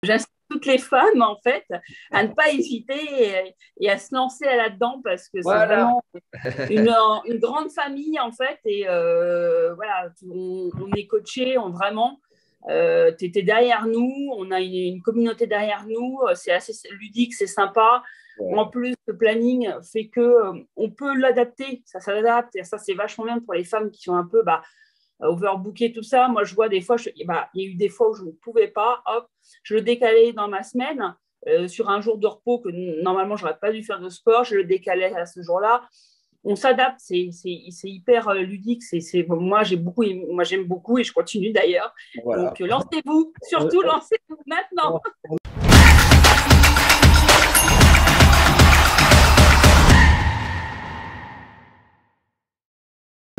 J'incite toutes les femmes, en fait, à ne pas hésiter et à se lancer là-dedans parce que c'est Voilà. vraiment une grande famille, en fait. Et voilà, on est coachés, vraiment. Tu étais derrière nous, on a une communauté derrière nous, c'est assez ludique, c'est sympa. En Ouais. plus, le planning fait que on peut l'adapter, ça s'adapte, et ça c'est vachement bien pour les femmes qui sont un peu overbooké, tout ça. Moi, je vois des fois, il y a eu des fois où je ne pouvais pas, hop, je le décalais dans ma semaine sur un jour de repos que normalement, je n'aurais pas dû faire de sport, je le décalais à ce jour-là. On s'adapte, c'est hyper ludique. Moi, moi, j'aime beaucoup et je continue d'ailleurs. Voilà. Donc, lancez-vous, On- surtout lancez-vous maintenant. on-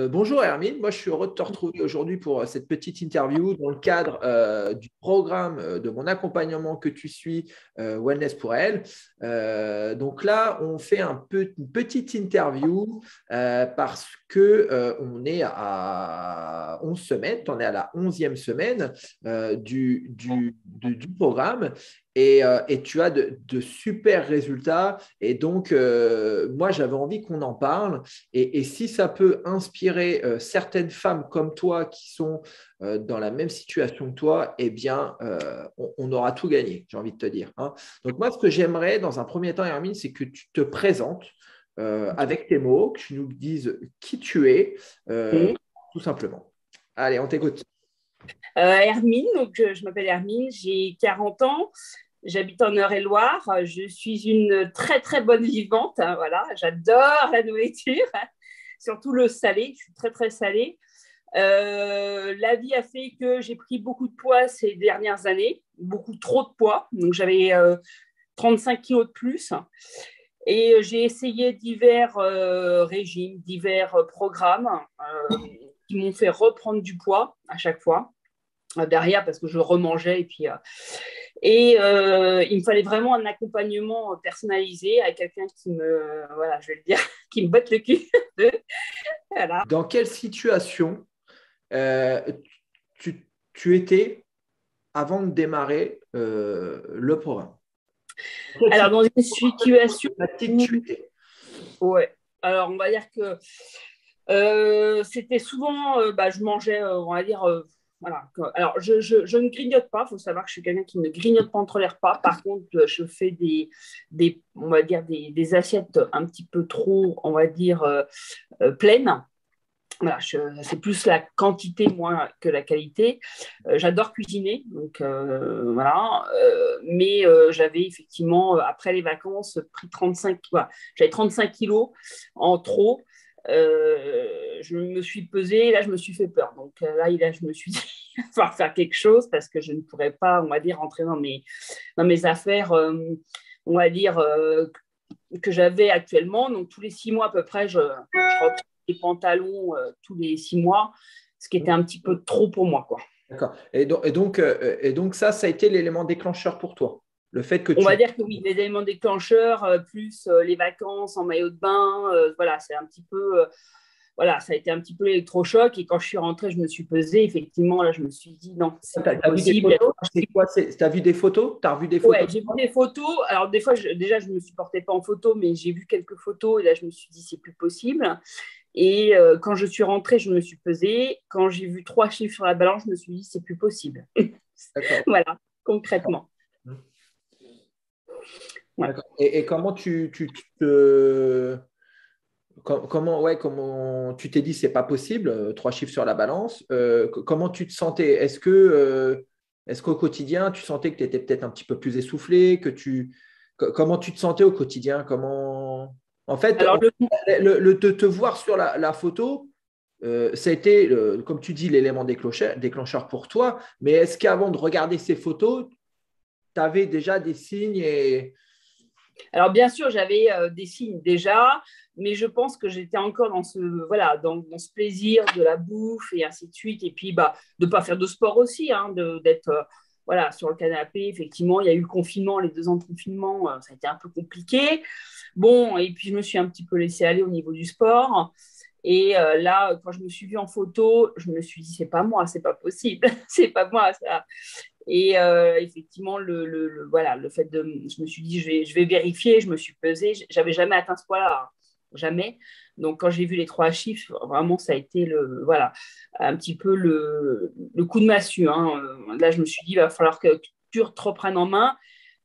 Bonjour Hermine, moi je suis heureux de te retrouver aujourd'hui pour cette petite interview dans le cadre du programme de mon accompagnement que tu suis, Wellness pour elle. Donc là, on fait une petite interview parce que on est à 11 semaines, on est à la 11e semaine du programme. Et tu as de super résultats. Et donc, moi, j'avais envie qu'on en parle. Et si ça peut inspirer certaines femmes comme toi qui sont dans la même situation que toi, eh bien, on aura tout gagné, j'ai envie de te dire, hein. Donc, moi, ce que j'aimerais dans un premier temps, Hermine, c'est que tu te présentes avec tes mots, que tu nous dises qui tu es, euh, Okay. tout simplement. Allez, on t'écoute. Hermine, donc je m'appelle Hermine, j'ai 40 ans. J'habite en Eure-et-Loire. Je suis une très, très bonne vivante, hein, voilà. J'adore la nourriture, hein, surtout le salé. Je suis très, très salée. La vie a fait que j'ai pris beaucoup de poids ces dernières années, beaucoup trop de poids. Donc, j'avais 35 kilos de plus. Et j'ai essayé divers régimes, divers programmes qui m'ont fait reprendre du poids à chaque fois derrière parce que je remangeais il me fallait vraiment un accompagnement personnalisé à quelqu'un qui me voilà je vais le dire qui me botte le cul. Voilà. Dans quelle situation euh, tu étais avant de démarrer le programme? Dans quelle Alors dans une situation situation climatique où tu étais? ouais, alors on va dire que c'était souvent je mangeais on va dire voilà. Alors, je ne grignote pas. Il faut savoir que je suis quelqu'un qui ne grignote pas entre les repas. Par contre, je fais on va dire des assiettes un petit peu trop, on va dire, pleines. Voilà, c'est plus la quantité moins que la qualité. J'adore cuisiner, donc voilà. Mais j'avais effectivement, après les vacances, pris 35, voilà, j'avais 35 kilos en trop. Je me suis pesée, là, je me suis fait peur. Donc là, je me suis dit, il va falloir faire quelque chose parce que je ne pourrais pas, on va dire, rentrer dans mes affaires, on va dire, que j'avais actuellement. Donc, tous les 6 mois à peu près, je reprends des pantalons tous les 6 mois, ce qui était un petit peu trop pour moi, quoi. D'accord. Et donc ça a été l'élément déclencheur pour toi. Le fait que On va tu… dire que oui, les éléments déclencheurs, plus les vacances en maillot de bain, voilà, c'est un petit peu, voilà, ça a été un petit peu l'électrochoc. Et quand je suis rentrée, je me suis pesée. Effectivement, là, je me suis dit non, c'est plus As vu des possible. photos? C'est quoi? Tu as vu des photos? Tu as revu des Ouais, photos? j'ai vu des photos. Alors, des fois, déjà, je ne me supportais pas en photo, mais j'ai vu quelques photos et là, je me suis dit, c'est plus possible. Et quand je suis rentrée, je me suis pesée. Quand j'ai vu 3 chiffres sur la balance, je me suis dit, c'est plus possible. D'accord. Voilà, concrètement. Ouais. D'accord. Et comment tu te… comment tu t'es dit c'est pas possible, 3 chiffres sur la balance. Comment tu te sentais? Est-ce qu'au quotidien, tu sentais que tu étais peut-être un petit peu plus essoufflé, comment tu te sentais au quotidien? En fait, Alors, te voir sur la photo, ça a été, comme tu dis, l'élément déclencheur pour toi. Mais est-ce qu'avant de regarder ces photos, tu avais déjà des signes et… alors, bien sûr, j'avais des signes déjà, mais je pense que j'étais encore dans voilà, dans ce plaisir de la bouffe et ainsi de suite. Et puis, de ne pas faire de sport aussi, hein, d'être voilà, sur le canapé. Effectivement, il y a eu le confinement, les 2 ans de confinement, ça a été un peu compliqué. Bon, et puis je me suis un petit peu laissée aller au niveau du sport. Et là, quand je me suis vue en photo, je me suis dit, c'est pas moi, c'est pas possible, c'est pas moi ça. Et effectivement, voilà, le fait de, je me suis dit, je vais vérifier, je me suis pesée, j'avais jamais atteint ce poids-là, hein. Jamais. Donc, quand j'ai vu les 3 chiffres, vraiment, ça a été voilà, un petit peu le coup de massue, hein. Là, je me suis dit, il va falloir que tu te reprennes en main.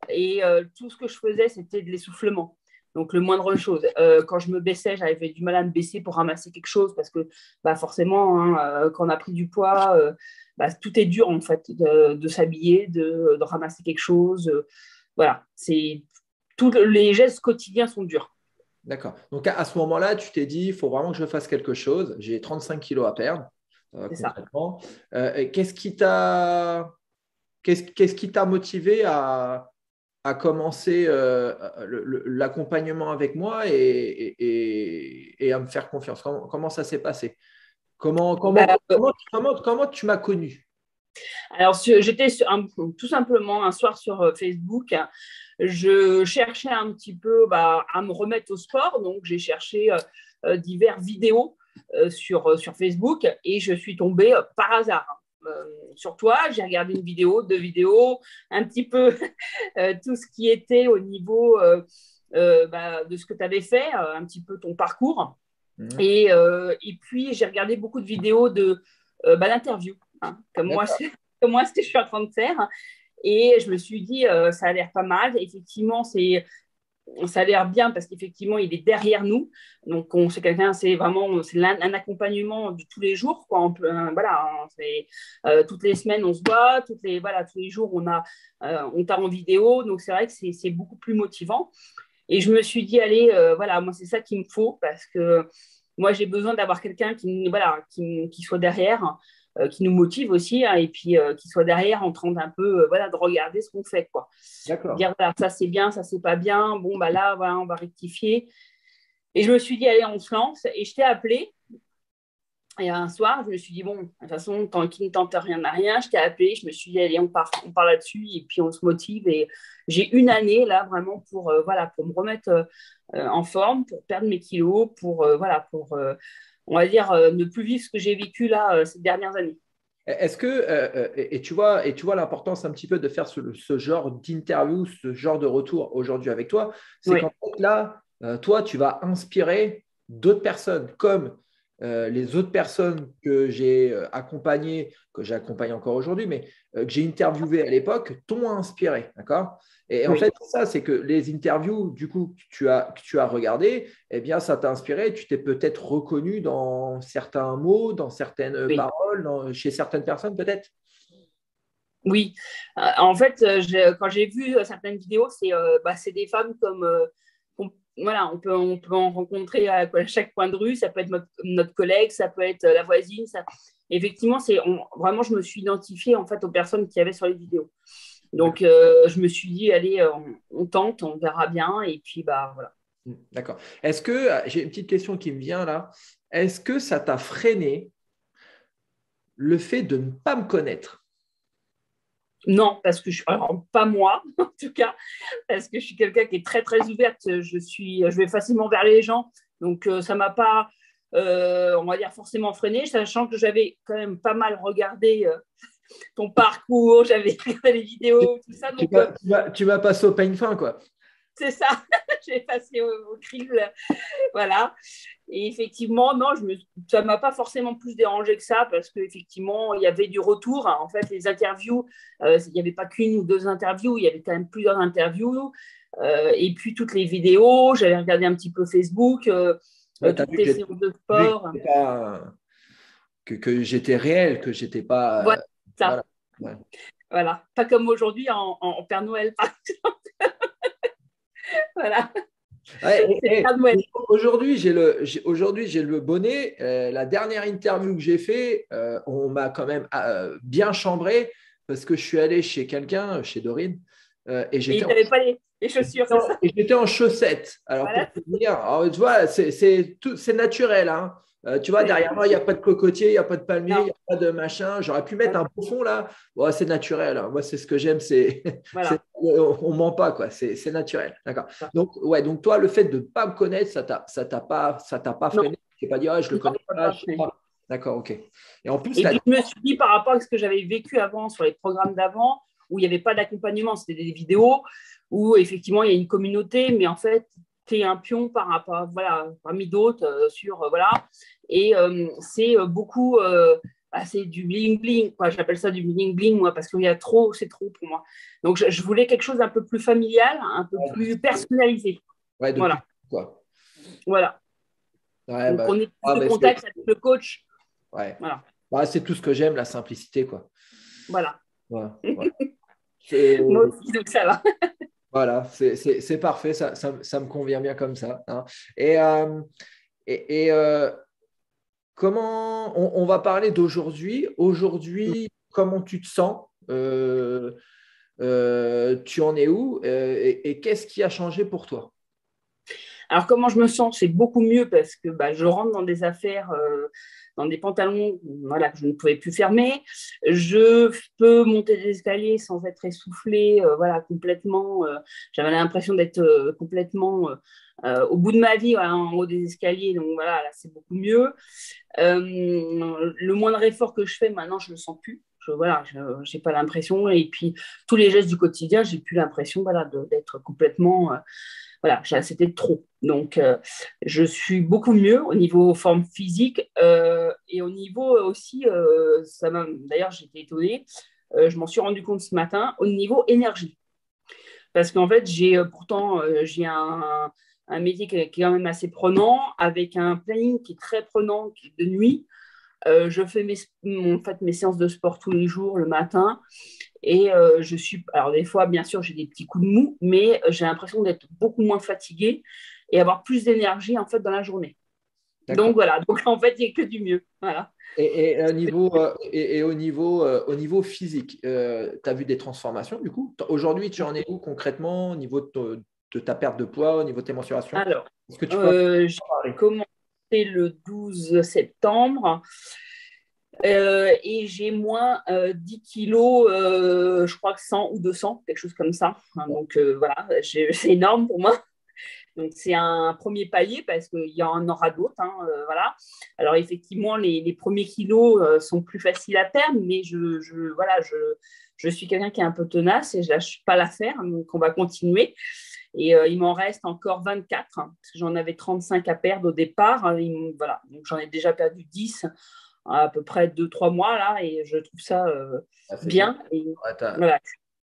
Et tout ce que je faisais, c'était de l'essoufflement. Donc, le moindre chose. Quand je me baissais, j'avais du mal à me baisser pour ramasser quelque chose parce que bah, forcément, hein, quand on a pris du poids, bah, tout est dur en fait, de s'habiller, de ramasser quelque chose. Voilà, tous les gestes quotidiens sont durs. D'accord. Donc, à ce moment-là, tu t'es dit, il faut vraiment que je fasse quelque chose. J'ai 35 kilos à perdre, C'est ça. concrètement. Qu'est-ce qui t'a motivé à commencer l'accompagnement avec moi et à me faire confiance? Comment ça s'est passé? Bah, Comment tu m'as connu? alors, j'étais tout simplement un soir sur Facebook. Je cherchais un petit peu bah, à me remettre au sport. Donc, j'ai cherché divers vidéos sur Facebook et je suis tombée par hasard sur toi. J'ai regardé une vidéo, 2 vidéos, un petit peu tout ce qui était au niveau bah, de ce que tu avais fait, un petit peu ton parcours. Mhm. Et puis, j'ai regardé beaucoup de vidéos bah, d'interviews, hein, D'accord. comme moi, ce que je suis en train de faire. Et je me suis dit, ça a l'air pas mal. Effectivement, ça a l'air bien parce qu'effectivement, il est derrière nous. Donc, c'est quelqu'un, c'est vraiment un accompagnement de tous les jours, quoi. Voilà, hein, toutes les semaines, on se voit, voilà, tous les jours, on t'a en vidéo. Donc, c'est vrai que c'est beaucoup plus motivant. Et je me suis dit, allez, voilà, moi, c'est ça qu'il me faut parce que moi, j'ai besoin d'avoir quelqu'un voilà, qui soit derrière, qui nous motive aussi, hein, et puis qui soit derrière en train d'un peu, voilà, de regarder ce qu'on fait, quoi. D'accord. Dire, voilà, ça c'est bien, ça c'est pas bien, bon, bah là, voilà, on va rectifier. Et je me suis dit, allez, on se lance. Et je t'ai appelé. Et un soir, je me suis dit, bon, de toute façon, tant qu'il ne tente rien à rien, je t'ai appelé, je me suis dit, allez, on part là-dessus et puis on se motive. Et j'ai une année, là, vraiment, voilà, pour me remettre en forme, pour perdre mes kilos, voilà, on va dire, ne plus vivre ce que j'ai vécu, là, ces dernières années. Est-ce que, et tu vois l'importance un petit peu de faire ce genre d'interview, ce genre de retour aujourd'hui avec toi, c'est Oui, qu'en fait là, toi, tu vas inspirer d'autres personnes comme les autres personnes que j'ai accompagnées, que j'accompagne encore aujourd'hui, mais que j'ai interviewées à l'époque, t'ont inspiré, d'accord? Et en oui, fait, ça, c'est que les interviews, du coup, que tu as regardées, eh bien, ça t'a inspiré. Tu t'es peut-être reconnu dans certains mots, dans certaines oui. paroles, chez certaines personnes, peut-être. Oui, en fait, quand j'ai vu certaines vidéos, c'est des femmes comme, voilà, on peut en rencontrer à chaque coin de rue, ça peut être notre collègue, ça peut être la voisine. Effectivement, vraiment, je me suis identifiée en fait aux personnes qui avaient sur les vidéos. Donc, D'accord. je me suis dit, allez, on tente, on verra bien, et puis, bah voilà. D'accord. Est-ce que, j'ai une petite question qui me vient là, est-ce que ça t'a freiné le fait de ne pas me connaître? Non, parce que alors, pas moi, en tout cas, parce que je suis quelqu'un qui est très, très ouverte. Je vais facilement vers les gens. Donc, ça m'a pas, on va dire, forcément freiné, sachant que j'avais quand même pas mal regardé ton parcours, j'avais regardé les Tu vidéos, tout ça. tu Donc, m'as tu m'as passé au peigne fin, quoi. c'est ça, j'ai passé au crible. Voilà. Et effectivement, non, ça ne m'a pas forcément plus dérangé que ça parce qu'effectivement, il y avait du retour. En fait, les interviews, il n'y avait pas qu'une ou 2 interviews, il y avait quand même plusieurs interviews. Et puis toutes les vidéos, j'avais regardé un petit peu Facebook, Ouais, tu as toutes tes séances de vu que sport. j'étais pas, que j'étais réel, que j'étais pas. Voilà, Voilà. ça. Ouais. Voilà. Pas comme aujourd'hui en Père Noël, par exemple. Voilà. Ouais, C'est le Père Noël. aujourd'hui, j'ai le bonnet. La dernière interview que j'ai fait, on m'a quand même bien chambré parce que je suis allé chez quelqu'un, chez Dorine, et Et il n'avait pas les chaussures, c'est ça? j'étais en chaussettes. Alors, pour Voilà. te dire, alors, tu vois, c'est naturel. Hein. Tu vois, derrière moi, il n'y a pas de cocotier, il n'y a pas de palmier, il Non, n'y a pas de machin. J'aurais pu mettre voilà. un beau fond là. Ouais, c'est naturel. Hein. Moi, c'est ce que j'aime. Voilà. On ne ment pas, quoi. C'est naturel. D'accord. Donc, ouais, donc toi, le fait de ne pas me connaître, ça t'a pas Non, freiné. Tu n'es pas dit, ah, je le non, connais pas pas, je sais parfait. pas. D'accord, ok. Et en plus, Et là, puis, je me suis dit, par rapport à ce que j'avais vécu avant sur les programmes d'avant, où il n'y avait pas d'accompagnement, c'était des vidéos où effectivement il y a une communauté, mais en fait, tu es un pion par rapport, voilà, parmi d'autres voilà. Et c'est beaucoup, c'est du bling bling, quoi. J'appelle ça du bling bling, moi, parce qu'il y a trop, c'est trop pour moi. Donc je voulais quelque chose un peu plus familial, un peu plus personnalisé. Ouais, depuis Voilà. quoi. Voilà. Ouais, Donc bah, on est plus de contact avec le coach. ouais. Voilà. Bah, c'est tout ce que j'aime, la simplicité, quoi. Voilà. Voilà, voilà. C'est Moi aussi, donc ça va. voilà, c'est parfait, ça me convient bien comme ça, hein. Et, comment on va parler d'aujourd'hui. Aujourd'hui, comment tu te sens? Tu en es où? Et qu'est-ce qui a changé pour toi? Alors, comment je me sens? C'est beaucoup mieux parce que je rentre dans des affaires, dans des pantalons voilà, que je ne pouvais plus fermer. Je peux monter des escaliers sans être essoufflée, voilà, complètement. J'avais l'impression d'être complètement au bout de ma vie, voilà, en haut des escaliers. Donc, voilà, là, c'est beaucoup mieux. Le moindre effort que je fais, maintenant, je ne le sens plus. Voilà, je n'ai pas l'impression. Et puis, tous les gestes du quotidien, j'ai plus l'impression voilà, d'être complètement voilà, c'était trop. Donc, je suis beaucoup mieux au niveau forme physique et au niveau aussi, d'ailleurs, j'étais étonnée, je m'en suis rendu compte ce matin, au niveau énergie. Parce qu'en fait, pourtant, j'ai un métier qui est quand même assez prenant, avec un planning qui est très prenant, qui est de nuit. Je fais en fait, mes séances de sport tous les jours, le matin. Et alors des fois, bien sûr, j'ai des petits coups de mou, mais j'ai l'impression d'être beaucoup moins fatiguée et avoir plus d'énergie en fait dans la journée. D'accord. Donc voilà, donc en fait, il n'y a que du mieux. Voilà. Au niveau physique, tu as vu des transformations du coup? Aujourd'hui, tu en es où concrètement au niveau de ta perte de poids, au niveau de tes mensurations? Alors, Est-ce que tu peux en j'ai parler? commencé le 12 septembre et j'ai moins 10 kilos, je crois que 100 ou 200, quelque chose comme ça. Donc voilà, c'est énorme pour moi. Donc, c'est un premier palier parce qu'il y en aura d'autres. Voilà. Alors, effectivement, les premiers kilos sont plus faciles à perdre, mais voilà, je suis quelqu'un qui est un peu tenace et je ne lâche pas l'affaire. Donc, on va continuer. Et il m'en reste encore 24, parce que j'en avais 35 à perdre au départ. Voilà. Donc, j'en ai déjà perdu 10 à peu près 2-3 mois là, et je trouve ça Ah, c'est génial. bien. Et Ouais, voilà.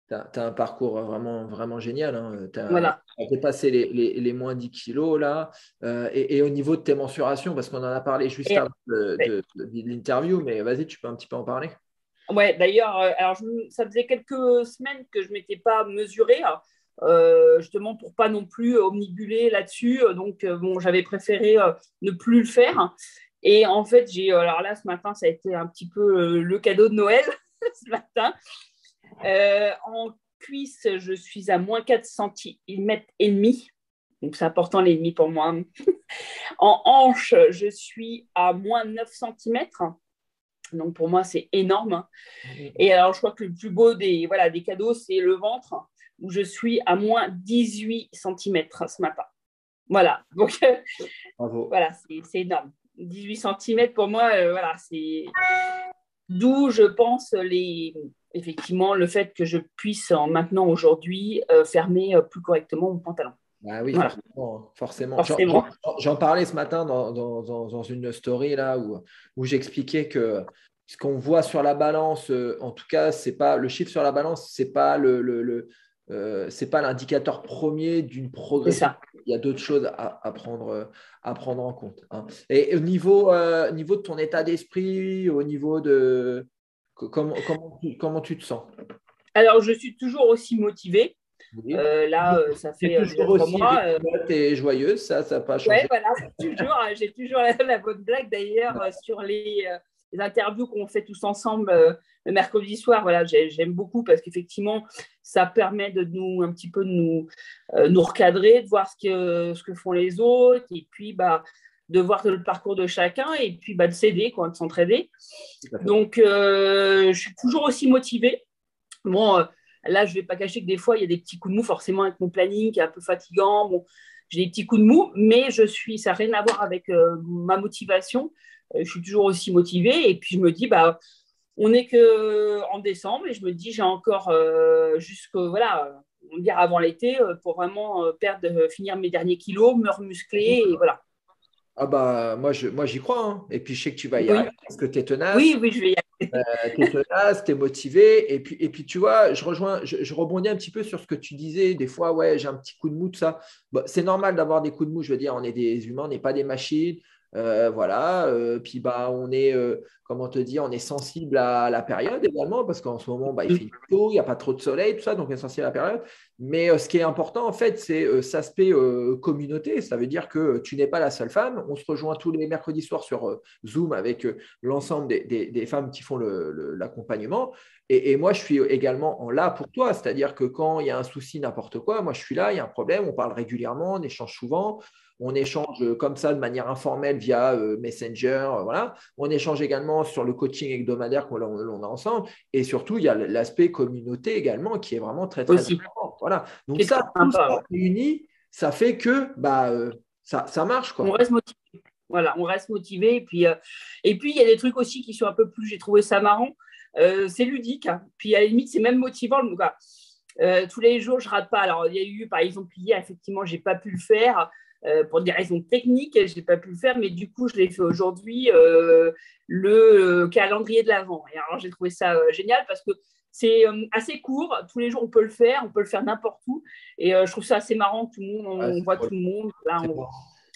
tu as un parcours vraiment, vraiment génial, hein. Tu as Voilà. dépassé les moins 10 kilos là. Et au niveau de tes mensurations, parce qu'on en a parlé juste Et, avant de l'interview, mais vas-y, tu peux un petit peu en parler. ouais, d'ailleurs, alors ça faisait quelques semaines que je ne m'étais pas mesurée, justement pour pas non plus omnibuler là-dessus. Donc, bon, j'avais préféré ne plus le faire. Et en fait, alors là, ce matin, ça a été un petit peu le cadeau de Noël, ce matin. En cuisse, je suis à moins 4 centimètres et demi. Donc, c'est important l'ennemi pour moi. En hanche, je suis à moins 9 centimètres. Donc, pour moi, c'est énorme. Et alors, je crois que le plus beau voilà, des cadeaux, c'est le ventre, où je suis à moins 18 centimètres ce matin. Voilà. Donc, Bravo. voilà, c'est énorme. 18 centimètres pour moi, voilà, c'est d'où je pense effectivement le fait que je puisse maintenant aujourd'hui fermer plus correctement mon pantalon. Ah oui, Voilà, forcément, forcément. forcément. J'en parlais ce matin dans une story là où j'expliquais que ce qu'on voit sur la balance, en tout cas, c'est pas le chiffre sur la balance, c'est pas l'indicateur premier d'une C'est progression. ça. Il y a d'autres choses à prendre en compte, hein. Et niveau de ton état d'esprit, au niveau de comment tu te sens? Alors, je suis toujours aussi motivée. Oui. Là, ça C'est fait déjà toujours trois aussi mois. rigolote et joyeuse, ça n'a pas Ouais, changé. voilà, toujours, j'ai toujours la bonne blague d'ailleurs sur les interviews qu'on fait tous ensemble le mercredi soir. Voilà, j'aime beaucoup parce qu'effectivement, ça permet de un petit peu de nous recadrer, de voir ce que font les autres et puis de voir le parcours de chacun et puis de s'aider, quoi, de s'entraider. Tout à fait. Donc, je suis toujours aussi motivée. Bon, là, je ne vais pas cacher que des fois, il y a des petits coups de mou, forcément, avec mon planning qui est un peu fatigant. Bon, j'ai des petits coups de mou, mais ça n'a rien à voir avec ma motivation. Je suis toujours aussi motivée. Et puis, je me dis, On n'est qu'en décembre et je me dis, j'ai encore jusqu'au, voilà, on va dire avant l'été pour vraiment finir mes derniers kilos, me remuscler et voilà. Ah bah, moi j'y crois, hein. Et puis, je sais que tu vas y Oui, arriver parce que tu es tenace. oui, oui, je vais y Tu es tenace, tu es motivé. Et puis, tu vois, je rebondis un petit peu sur ce que tu disais. Des fois, ouais, j'ai un petit coup de mou, tout ça. Bon, c'est normal d'avoir des coups de mou. Je veux dire, on est des humains, on n'est pas des machines. Voilà. Puis, bah, on est, comment te dire, on est sensible à la période également parce qu'en ce moment, bah, il aller. fait chaud, il n'y a pas trop de soleil, tout ça. Donc, on est sensible à la période. Mais ce qui est important, en fait, c'est cet aspect communauté. Ça veut dire que tu n'es pas la seule femme. On se rejoint tous les mercredis soirs sur Zoom avec l'ensemble des femmes qui font l'accompagnement. Et moi, je suis également là pour toi. C'est-à-dire que quand il y a un souci, n'importe quoi, moi, je suis là, il y a un problème, on parle régulièrement, on échange souvent. On échange comme ça de manière informelle via Messenger. Voilà. On échange également sur le coaching hebdomadaire qu'on a ensemble. Et surtout, il y a l'aspect communauté également qui est vraiment très, très Aussi, important. Voilà. Donc, qui est très ça, tout sympa. ça réuni, ça fait que bah, ça marche, On quoi. reste motivé. Voilà, on reste motivé. Et puis, il y a des trucs aussi qui sont un peu plus, j'ai trouvé ça marrant. C'est ludique, hein. Puis à la limite, c'est même motivant. Quoi. Tous les jours, je rate pas. Alors, il y a eu, par exemple, hier, effectivement, j'ai pas pu le faire pour des raisons techniques. J'ai pas pu le faire, mais du coup, je l'ai fait aujourd'hui, le calendrier de l'Avent. Et alors, j'ai trouvé ça génial parce que c'est assez court. Tous les jours, on peut le faire n'importe où. Et je trouve ça assez marrant. Tout le monde, Ouais, on voit tout le monde. Là, c'est on, bon.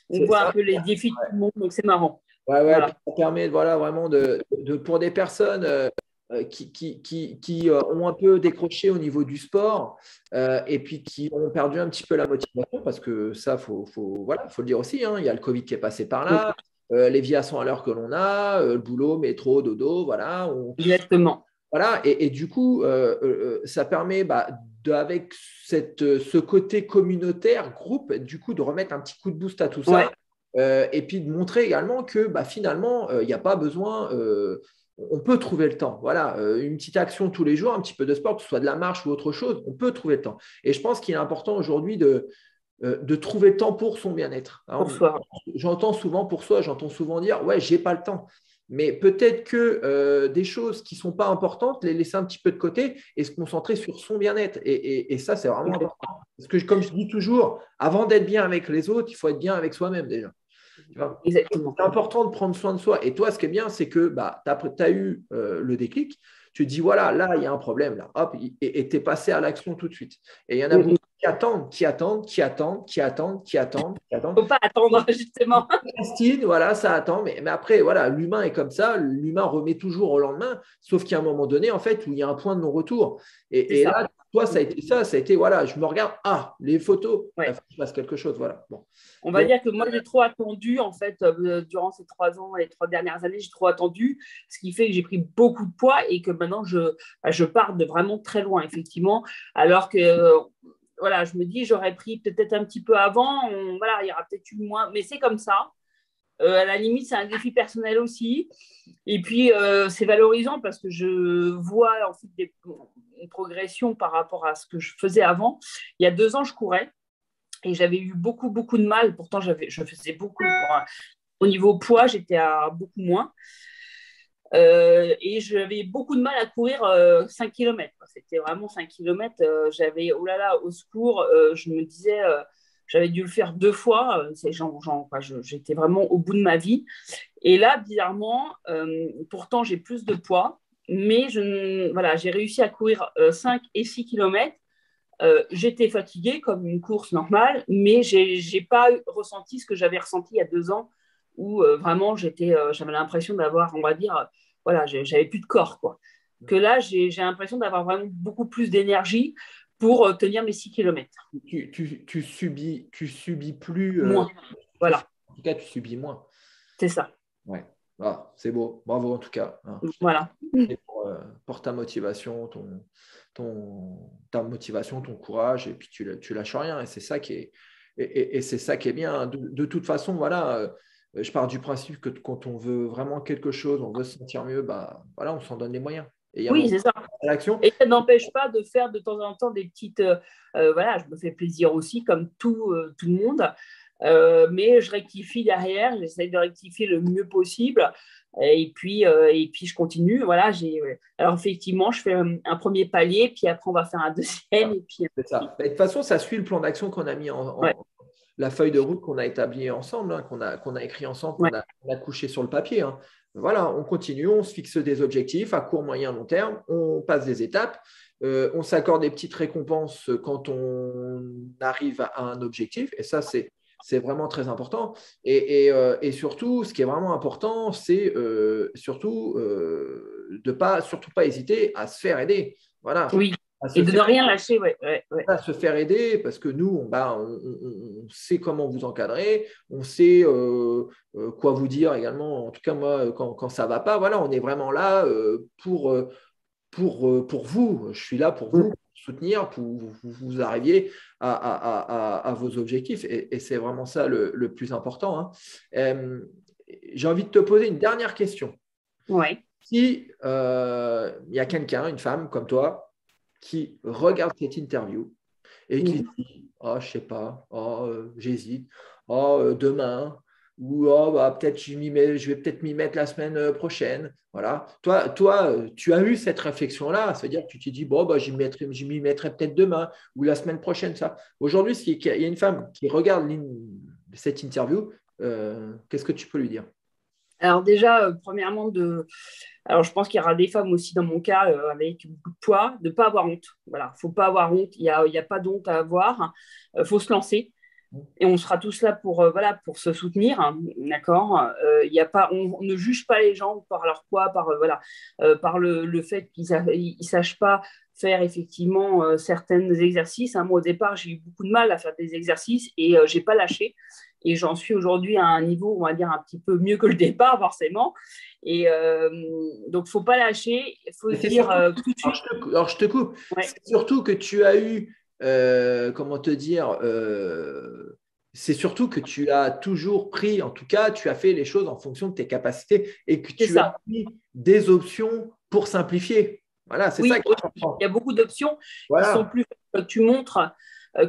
on C'est voit un ça. peu les défis de tout le monde, donc c'est marrant. Ouais, ouais, puis Voilà. ça permet voilà, vraiment pour des personnes qui ont un peu décroché au niveau du sport et puis qui ont perdu un petit peu la motivation parce que ça, voilà, faut le dire aussi, hein, il y a le Covid qui est passé par là, les vies à 100 à l'heure que l'on a, le boulot, métro, dodo, voilà. Exactement. Voilà, et du coup, ça permet bah, avec ce côté communautaire, groupe, du coup, de remettre un petit coup de boost à tout ça. Ouais, Et puis de montrer également que bah, finalement, il n'y a pas besoin, on peut trouver le temps. Voilà, une petite action tous les jours, un petit peu de sport, que ce soit de la marche ou autre chose, on peut trouver le temps. Et je pense qu'il est important aujourd'hui de trouver le temps pour son bien-être. pour Hein. soi. J'entends souvent pour soi, j'entends souvent dire, ouais, j'ai pas le temps. Mais peut-être que des choses qui ne sont pas importantes, les laisser un petit peu de côté et se concentrer sur son bien-être. Et ça, c'est vraiment important. Parce que, comme je dis toujours, avant d'être bien avec les autres, il faut être bien avec soi-même déjà. Tu vois, Exactement. c'est important de prendre soin de soi. Et toi, ce qui est bien, c'est que bah, tu as eu le déclic. Tu te dis, voilà, là, il y a un problème. Là. Hop, et tu es passé à l'action tout de suite. Et il y en a Il ne beaucoup qui attendent, qui attendent, qui attendent, qui attendent, qui attendent, qui attendent. faut pas attendre, justement. Christine, voilà, ça attend. Mais après, voilà, l'humain est comme ça. L'humain remet toujours au lendemain. Sauf qu'il y a un moment donné, en fait, où il y a un point de non-retour. C'est Et ça. là, toi, ça a été ça. Ça a été, voilà, je me regarde. Ah, les photos. Il Ouais. faut que je fasse quelque chose. Voilà. Bon. On va Donc, dire que moi, j'ai trop attendu, en fait, durant ces 3 ans et les 3 dernières années, j'ai trop attendu, ce qui fait que j'ai pris beaucoup de poids et que maintenant, je pars de vraiment très loin, effectivement. Alors que, voilà, je me dis, j'aurais pris peut-être un petit peu avant, voilà, il y aura peut-être eu moins, mais c'est comme ça. À la limite, c'est un défi personnel aussi. Et puis, c'est valorisant parce que je vois en fait une progression par rapport à ce que je faisais avant. Il y a 2 ans, je courais et j'avais eu beaucoup, beaucoup de mal. Pourtant, je faisais beaucoup. Au niveau poids, j'étais à beaucoup moins. Et j'avais beaucoup de mal à courir 5 km. C'était vraiment 5 km. J'avais, oh là là, au secours, je me disais, j'avais dû le faire 2 fois. J'étais vraiment au bout de ma vie. Et là, bizarrement, pourtant, j'ai plus de poids, mais voilà, j'ai réussi à courir 5 et 6 km. J'étais fatiguée comme une course normale, mais je n'ai pas ressenti ce que j'avais ressenti il y a 2 ans, où vraiment j'avais l'impression d'avoir, on va dire, voilà, j'avais plus de corps, quoi. Que là, j'ai l'impression d'avoir vraiment beaucoup plus d'énergie pour tenir mes 6 km. tu subis plus. Moins. Voilà, En tout cas, tu subis moins. c'est ça. Ouais. Ah, c'est beau. Bravo en tout cas. Hein. Voilà. Et pour ta motivation, ta motivation, ton courage, et puis tu lâches rien. Et c'est ça qui est, et c'est ça qui est bien. De toute façon, voilà, je pars du principe que quand on veut vraiment quelque chose, on veut se sentir mieux, bah, voilà, on s'en donne les moyens. Et il y a un Oui, moment c'est ça. à l'action. Et ça n'empêche pas de faire de temps en temps des petites. Voilà, je me fais plaisir aussi, comme tout le monde. Mais je rectifie derrière, j'essaie de rectifier le mieux possible. Et puis je continue. Voilà, alors, effectivement, je fais un premier palier, puis après, on va faire un deuxième. Et puis, C'est ça. De toute façon, ça suit le plan d'action qu'on a mis ouais, la feuille de route qu'on a établie ensemble, hein, qu'on a écrit ensemble, ouais. on a couché sur le papier. Hein. Voilà, on continue, on se fixe des objectifs à court, moyen, long terme, on passe des étapes, on s'accorde des petites récompenses quand on arrive à un objectif, et ça, c'est vraiment très important. Et surtout, ce qui est vraiment important, c'est surtout de surtout pas hésiter à se faire aider. Voilà, Oui. à Et se de faire ne rien lâcher, ouais, ouais, ouais. à se faire aider parce que nous, on sait comment vous encadrer, on sait quoi vous dire également. En tout cas, moi, quand ça ne va pas, voilà, on est vraiment là pour vous. Je suis là pour vous, pour vous soutenir, pour vous arriviez à vos objectifs. Et c'est vraiment ça le plus important. Hein. J'ai envie de te poser une dernière question. Ouais. Si il y a quelqu'un, une femme comme toi, qui regarde cette interview et qui se dit oh, je sais pas, oh, j'hésite, oh, demain, ou oh, bah, peut-être je vais peut-être m'y mettre la semaine prochaine. Voilà. Toi, tu as eu cette réflexion-là, c'est-à-dire que tu t'es dit bon, bah, je m'y mettrai peut-être demain ou la semaine prochaine. Ça. Aujourd'hui, s'il y a une femme qui regarde cette interview, qu'est-ce que tu peux lui dire? Alors déjà, premièrement, alors je pense qu'il y aura des femmes aussi dans mon cas avec beaucoup de poids, de ne pas avoir honte. Voilà, il ne faut pas avoir honte, il y a pas d'honte à avoir, il faut se lancer. Et on sera tous là voilà, pour se soutenir, hein, d'accord. Y a pas, on ne juge pas les gens par leur poids, voilà, par le fait qu'ils ne sachent pas faire effectivement certains exercices. Hein. Moi, au départ, j'ai eu beaucoup de mal à faire des exercices et je n'ai pas lâché. Et j'en suis aujourd'hui à un niveau, on va dire, un petit peu mieux que le départ, forcément. Et donc, il ne faut pas lâcher. Il faut Mais se c'est dire surtout, tout de suite. alors je te coupe, Ouais, c'est surtout que tu as eu, comment te dire, c'est surtout que tu as toujours pris, en tout cas, tu as fait les choses en fonction de tes capacités et que c'est tu as ça. mis des options pour simplifier. Voilà, c'est ça Oui, qui est aussi. Il important. y a beaucoup d'options qui sont Voilà. plus, tu montres,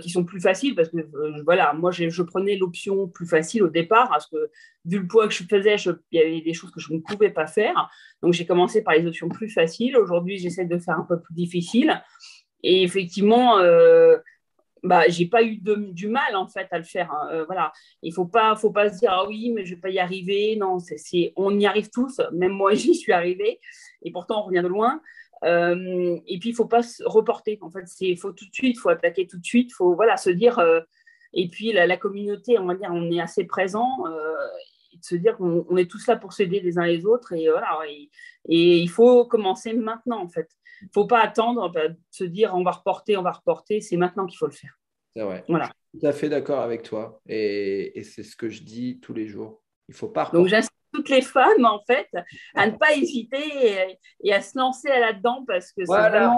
qui sont plus faciles parce que voilà, moi je prenais l'option plus facile au départ parce que vu le poids que je faisais, il y avait des choses que je ne pouvais pas faire. Donc j'ai commencé par les options plus faciles. Aujourd'hui, j'essaie de faire un peu plus difficile. Et effectivement, bah, j'ai pas eu du mal en fait à le faire. Hein. Voilà, il faut pas se dire ah oui, mais je vais pas y arriver. Non, on y arrive tous. Même moi, j'y suis arrivée. Et pourtant, on revient de loin. Et puis, il faut pas se reporter. En fait, faut tout de suite, faut attaquer tout de suite. Faut voilà se dire. Et puis la communauté, on va dire, on est assez présent. Et de se dire qu'on est tous là pour s'aider les uns les autres. Et voilà. Et il faut commencer maintenant en fait. Il ne faut pas attendre, se dire on va reporter. C'est maintenant qu'il faut le faire. C'est vrai. Je Voilà. suis tout à fait d'accord avec toi et c'est ce que je dis tous les jours. Il ne faut pas Donc reporter. j'incite toutes les femmes en fait à ne pas hésiter et à se lancer là-dedans parce que c'est Voilà.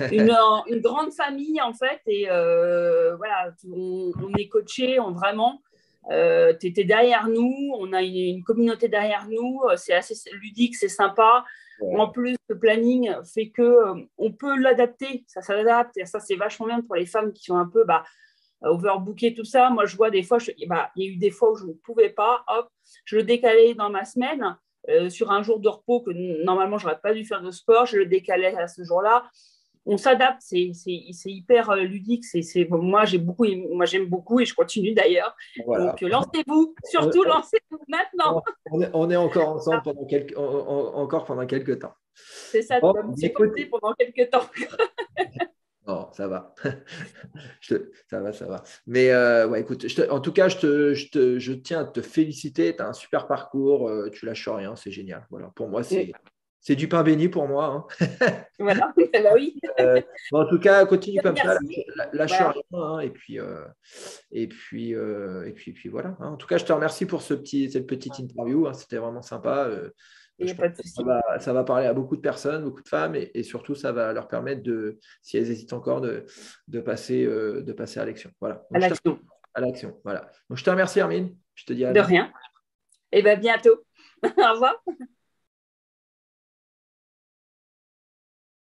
vraiment une grande famille en fait et voilà, on est coaché, vraiment. Tu étais derrière nous, on a une communauté derrière nous, c'est assez ludique, c'est sympa. En Ouais. plus, le planning fait que on peut l'adapter, ça s'adapte et ça c'est vachement bien pour les femmes qui sont un peu overbooké, tout ça. Moi, je vois des fois, il y a eu des fois où je ne pouvais pas, hop, je le décalais dans ma semaine sur un jour de repos que normalement, je n'aurais pas dû faire de sport, je le décalais à ce jour-là. On s'adapte, c'est hyper ludique. Moi, j'aime beaucoup et je continue d'ailleurs. Voilà. Donc, lancez-vous, On, surtout lancez-vous maintenant. on est encore ensemble encore pendant quelques temps. C'est ça, tu Bon, vas me écoute, supporter pendant quelques temps. non, ça va. Ça va, ça va. Mais ouais, écoute, en tout cas, je tiens à te féliciter. Tu as un super parcours, tu lâches rien, c'est génial. Voilà, pour moi, c'est du pain béni pour moi. Hein. Voilà, bah oui. En tout cas, continue comme ça, Merci. lâche Voilà. rien. Hein, et puis voilà. Hein. En tout cas, je te remercie pour cette petite interview. Hein, c'était vraiment sympa. Il n'y Je a pense pas de que souci. ça va parler à beaucoup de personnes, beaucoup de femmes, et surtout, ça va leur permettre si elles hésitent encore, de passer à l'action. Voilà. À Donc, l'action. à l'action. Voilà. Donc, je te remercie, Armine. Je te dis à De bientôt. rien. Et bien, bientôt. Au revoir.